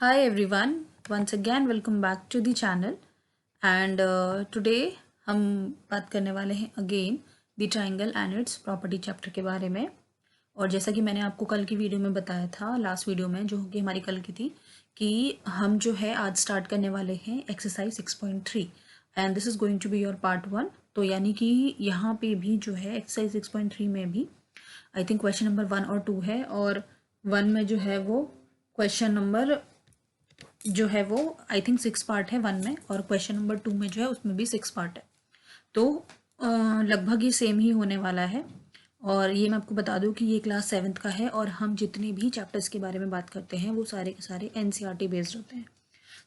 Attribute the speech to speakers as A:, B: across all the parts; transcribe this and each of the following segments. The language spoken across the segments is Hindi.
A: Hi everyone, once again welcome back to the channel and today हम बात करने वाले हैं again the triangle and its property chapter के बारे में। और जैसा कि मैंने आपको कल की वीडियो में बताया था, लास्ट वीडियो में जो कि हमारी कल की थी, कि हम जो है आज स्टार्ट करने वाले हैं exercise 6.3 and this is going to be your part 1। तो यानी कि यहाँ पे भी जो है एक्सरसाइज 6.3 में भी आई थिंक क्वेश्चन नंबर 1 और 2 है, और 1 में जो है वो क्वेश्चन नंबर जो है वो आई थिंक 6 पार्ट है 1 में, और क्वेश्चन नंबर 2 में जो है उसमें भी 6 पार्ट है। तो लगभग ये सेम ही होने वाला है। और ये मैं आपको बता दूं कि ये क्लास 7th का है, और हम जितने भी चैप्टर्स के बारे में बात करते हैं वो सारे के सारे एनसीईआरटी बेस्ड होते हैं।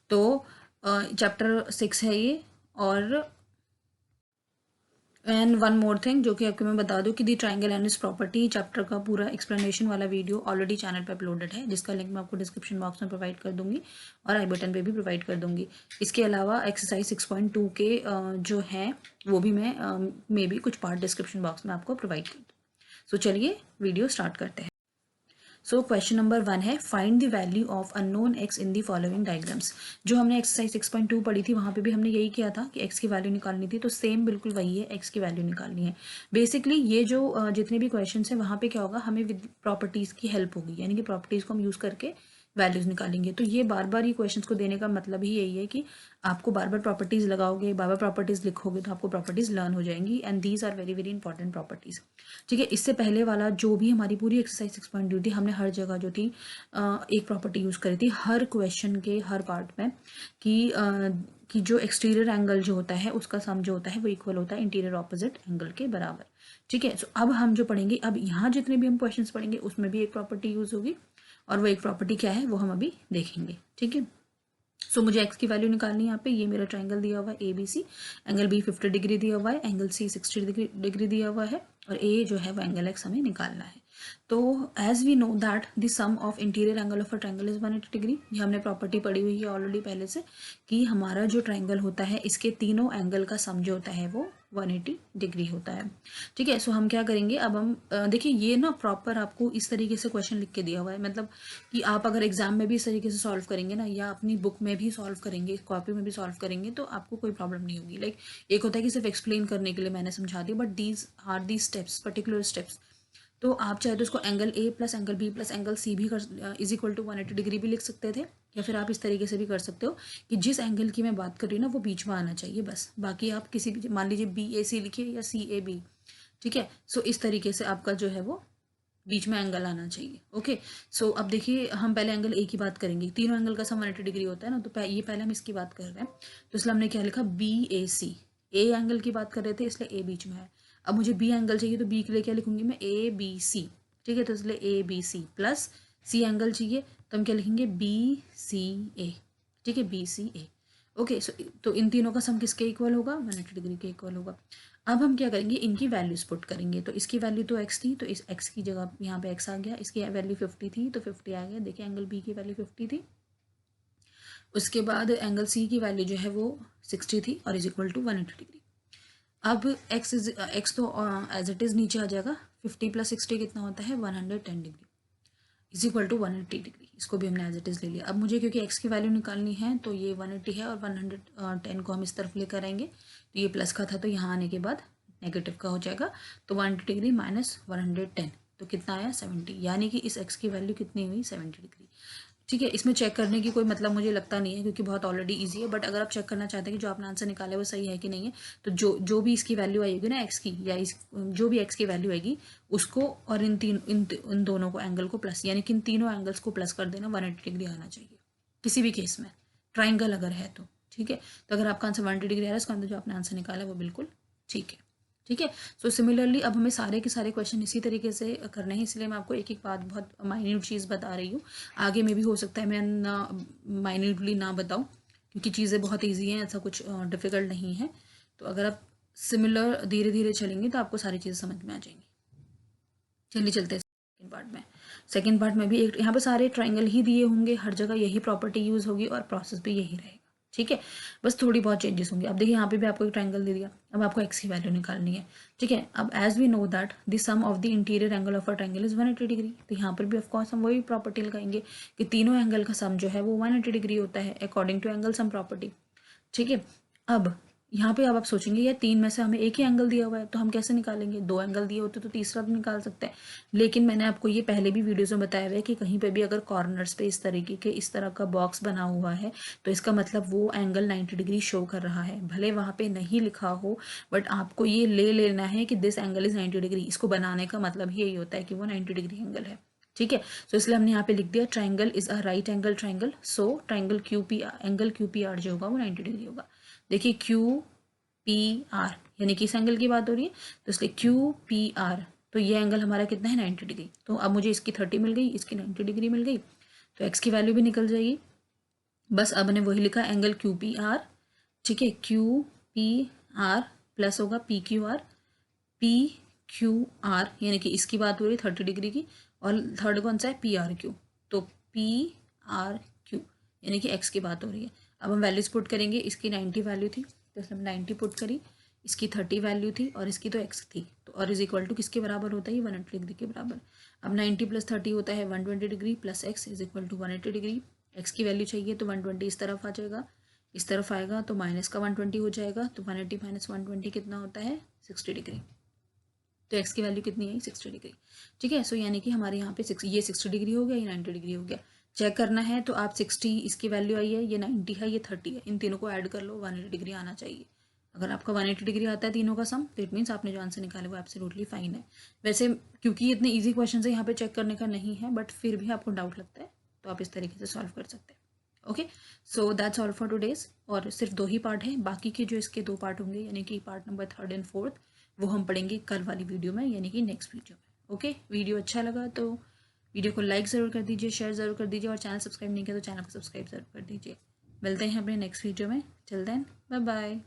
A: तो चैप्टर 6 है ये। और एंड वन मोर थिंग जो कि आपको मैं बता दूं कि the triangle and its property chapter का पूरा एक्सप्लेनेशन वाला वीडियो ऑलरेडी चैनल पे अपलोडेड है, जिसका लिंक मैं आपको डिस्क्रिप्शन बॉक्स में प्रोवाइड कर दूंगी और आई बटन पे भी प्रोवाइड कर दूंगी। इसके अलावा एक्सरसाइज 6.2 के जो हैं वो भी मैं मे बी कुछ पार्ट डिस्क्रिप्शन बॉक्स में आपको प्रोवाइड कर दूँ। सो चलिए वीडियो स्टार्ट करते हैं। सो क्वेश्चन नंबर 1 है find the value of unknown x in the following diagrams. जो हमने एक्सरसाइज 6.2 पढ़ी थी वहाँ पे भी हमने यही किया था कि एक्स की वैल्यू निकालनी थी, तो सेम बिल्कुल वही है, एक्स की वैल्यू निकालनी है। बेसिकली ये जो जितने भी क्वेश्चन है वहाँ पे क्या होगा, हमें विद प्रॉपर्टीज़ की हेल्प होगी, यानी कि प्रॉपर्टीज़ को हम यूज़ करके वैल्यूज़ निकालेंगे। तो ये बार बार ये क्वेश्चंस को देने का मतलब ही यही है कि आपको बार बार प्रॉपर्टीज़ लगाओगे, बार बार प्रॉपर्टीज़ लिखोगे तो आपको प्रॉपर्टीज़ लर्न हो जाएंगी, and these are very very important properties. ठीक है, इससे पहले वाला जो भी हमारी पूरी एक्सरसाइज 6.2 थी, हमने हर जगह जो थी एक प्रॉपर्टी यूज़ करी थी हर क्वेश्चन के हर पार्ट में, कि जो एक्सटीरियर एंगल जो होता है उसका सम जो होता है वो इक्वल होता है इंटीरियर ऑपोजिट एंगल के बराबर। ठीक है, सो अब हम जो पढ़ेंगे, अब यहाँ जितने भी हम क्वेश्चंस पढ़ेंगे उसमें भी एक प्रॉपर्टी यूज़ होगी, और वो एक प्रॉपर्टी क्या है वो हम अभी देखेंगे। ठीक है, सो मुझे एक्स की वैल्यू निकालनी है। यहाँ पे ये मेरा ट्राइंगल दिया हुआ है A B C, angle B 50 degree दिया हुआ है, एंगल सी 60 डिग्री दिया हुआ है, और ए जो है वो एंगल एक्स हमें निकालना है। तो as we know that the sum of interior angle of a triangle is 180 degree. ये हमने प्रॉपर्टी पढ़ी हुई है ऑलरेडी पहले से, कि हमारा जो ट्राइंगल होता है इसके तीनों एंगल का सम जो होता है वो 180 डिग्री होता है। ठीक है, सो हम क्या करेंगे, अब हम देखिए ये ना प्रॉपर आपको इस तरीके से क्वेश्चन लिख के दिया हुआ है, मतलब कि आप अगर एग्जाम में भी इस तरीके से सॉल्व करेंगे ना, या अपनी बुक में भी सॉल्व करेंगे, कॉपी में भी सॉल्व करेंगे, तो आपको कोई प्रॉब्लम नहीं होगी। लाइक एक होता है कि सिर्फ एक्सप्लेन करने के लिए मैंने समझा दिया, but these are the steps, particular steps. तो आप चाहे तो इसको angle A plus angle B plus angle C भी कर इज इक्वल टू 180 डिग्री भी लिख सकते थे, या फिर आप इस तरीके से भी कर सकते हो कि जिस एंगल की मैं बात कर रही हूँ ना वो बीच में आना चाहिए बस। बाकी आप किसी भी, मान लीजिए बी ए सी लिखिए या सी ए बी। ठीक है, सो इस तरीके से आपका जो है वो बीच में एंगल आना चाहिए। ओके, सो अब देखिए हम पहले एंगल ए की बात करेंगे। तीनों एंगल का सम 180 डिग्री होता है ना, तो ये पहले हम इसकी बात कर रहे हैं, तो इसलिए हमने क्या लिखा, B A C. A angle की बात कर रहे थे इसलिए ए बीच में है। अब मुझे बी एंगल चाहिए तो बी के लिए क्या लिखूंगी मैं, ए बी सी। ठीक है, तो इसलिए A B C plus C angle चाहिए तो हम क्या लिखेंगे, बी सी ए। ठीक है, बी सी ए। ओके, सो तो इन तीनों का सम किसके इक्वल होगा, 180 डिग्री के इक्वल होगा। अब हम क्या करेंगे, इनकी वैल्यूज पुट करेंगे। तो इसकी वैल्यू तो x थी, तो इस x की जगह यहाँ पे x आ गया, इसकी वैल्यू 50 थी तो 50 आ गया। देखिए एंगल b की वैल्यू 50 थी। उसके बाद एंगल c की वैल्यू जो है वो 60 थी और इज इक्वल टू 180 डिग्री। अब x तो एज इट इज़ नीचे आ जाएगा, 50 प्लस 60 कितना होता है, 110 degree is equal to 180 degree. इसको भी हमने एज इट इज़ ले लिया। अब मुझे क्योंकि x की वैल्यू निकालनी है तो ये 180 है और 110 को हम इस तरफ लेकर आएंगे, तो ये प्लस का था तो यहाँ आने के बाद नेगेटिव का हो जाएगा, तो 180 डिग्री माइनस 110 तो कितना आया, 70। यानी कि इस x की वैल्यू कितनी हुई, 70 डिग्री। ठीक है, इसमें चेक करने की कोई मतलब मुझे लगता नहीं है क्योंकि बहुत ऑलरेडी इजी है, बट अगर आप चेक करना चाहते हैं कि जो आपने आंसर निकाला है वो सही है कि नहीं है, तो जो भी इसकी वैल्यू आएगी ना एक्स की, या जो भी एक्स की वैल्यू आएगी उसको, और इन दोनों को एंगल को प्लस, यानी कि इन तीनों एंगल्स को प्लस कर देना, 180 डिग्री आना चाहिए किसी भी केस में, ट्राइंगल अगर है तो। ठीक है, तो अगर आपका आंसर 180 डिग्री आ रहा है, इसका अंदर जो आपने आंसर निकाला है वो बिल्कुल ठीक है। ठीक है, सो सिमिलरली अब हमें सारे के सारे क्वेश्चन इसी तरीके से करने हैं, इसलिए मैं आपको एक एक बात, बहुत माइन्यूट चीज़ बता रही हूँ। आगे में भी हो सकता है मैं ना माइन्यूटली ना बताऊँ, क्योंकि चीज़ें बहुत ईजी हैं, ऐसा कुछ डिफ़िकल्ट नहीं है। तो अगर आप सिमिलर धीरे धीरे चलेंगे तो आपको सारी चीज़ें समझ में आ जाएंगी। चलिए चलते हैं सेकेंड पार्ट में। सेकेंड पार्ट में भी एक यहाँ पे सारे ट्राइंगल ही दिए होंगे, हर जगह यही प्रॉपर्टी यूज़ होगी और प्रोसेस भी यही रहेगा। ठीक है, बस थोड़ी बहुत चेंजेस होंगे। अब देखिए यहाँ पे भी आपको एक ट्रायंगल दे दिया, अब आपको एक्स की वैल्यू निकालनी है। ठीक है, अब as we know that the sum of the interior angle of a triangle is 180 degree, तो यहाँ पर भी ऑफकोर्स हम वही प्रॉपर्टी लगाएंगे कि तीनों एंगल का सम जो है वो 180 डिग्री होता है according to angle sum property. ठीक है, अब यहाँ पे अब आप सोचेंगे यार तीन में से हमें एक ही एंगल दिया हुआ है तो हम कैसे निकालेंगे, दो एंगल दिए होते तो तीसरा भी निकाल सकते हैं। लेकिन मैंने आपको ये पहले भी वीडियोस में बताया हुआ है कि कहीं पे भी अगर कॉर्नर्स पे इस तरीके के इस तरह का बॉक्स बना हुआ है तो इसका मतलब वो एंगल 90 डिग्री शो कर रहा है, भले वहाँ पे नहीं लिखा हो, बट आपको ये ले लेना है कि दिस एंगल इज 90 डिग्री। इसको बनाने का मतलब ही यही होता है कि वो 90 डिग्री एंगल है। ठीक है, तो इसलिए हमने यहाँ पे लिख दिया triangle is a right angle triangle, so triangle Q P angle Q P R जो होगा वो 90 डिग्री होगा। देखिए क्यू पी आर यानी कि इस एंगल की बात हो रही है, तो इसलिए क्यू पी आर, तो ये एंगल हमारा कितना है 90 डिग्री। तो अब मुझे इसकी 30 मिल गई, इसकी 90 डिग्री मिल गई, तो एक्स की वैल्यू भी निकल जाएगी। बस अब मैंने वही लिखा एंगल क्यू पी आर। ठीक है, क्यू पी आर प्लस होगा P Q R, P Q R यानी कि इसकी बात हो रही है 30 डिग्री की, और थर्ड कौन सा है पी आर क्यू, तो पी आर क्यू यानी कि एक्स की बात हो रही है। अब हम वैल्यूज पुट करेंगे, इसकी 90 वैल्यू थी तो इसमें 90 पुट करी, इसकी 30 वैल्यू थी और इसकी तो एक्स थी, तो और इज इक्वल टू किसके बराबर होता है, 180 डिग्री के बराबर। अब 90 प्लस 30 होता है 120 degree plus X is equal to 180 degree. X की वैल्यू चाहिए तो 120 इस तरफ आ जाएगा, इस तरफ आएगा तो माइनस का 120 हो जाएगा, तो 180 माइनस 120 कितना होता है 60 डिग्री। तो एक्स की वैल्यू कितनी आई 60 डिग्री। ठीक है, सो यानी कि हमारे यहाँ पे ये 60 डिग्री हो गया, ये 90 डिग्री हो गया। चेक करना है तो आप 60 इसकी वैल्यू आई है, ये 90 है, ये 30 है, इन तीनों को ऐड कर लो, 180 डिग्री आना चाहिए। अगर आपका 180 डिग्री आता है तीनों का सम, तो इट मीन्स आपने जो आंसर निकाले वो एब्सोल्युटली फाइन है। वैसे क्योंकि इतने ईजी क्वेश्चन है यहाँ पे चेक करने का नहीं है, बट फिर भी आपको डाउट लगता है तो आप इस तरीके से सॉल्व कर सकते हैं। Okay, so that's all for today's. और सिर्फ 2 ही पार्ट हैं, बाकी के जो इसके 2 पार्ट होंगे यानी कि part number 3rd and 4th वो हम पढ़ेंगे कल वाली वीडियो में यानी कि नेक्स्ट वीडियो में। ओके, वीडियो अच्छा लगा तो वीडियो को लाइक ज़रूर कर दीजिए, शेयर ज़रूर कर दीजिए, और चैनल सब्सक्राइब नहीं किया तो चैनल को सब्सक्राइब ज़रूर कर दीजिए। मिलते हैं अपने नेक्स्ट वीडियो में, टिल देन बाय बाय।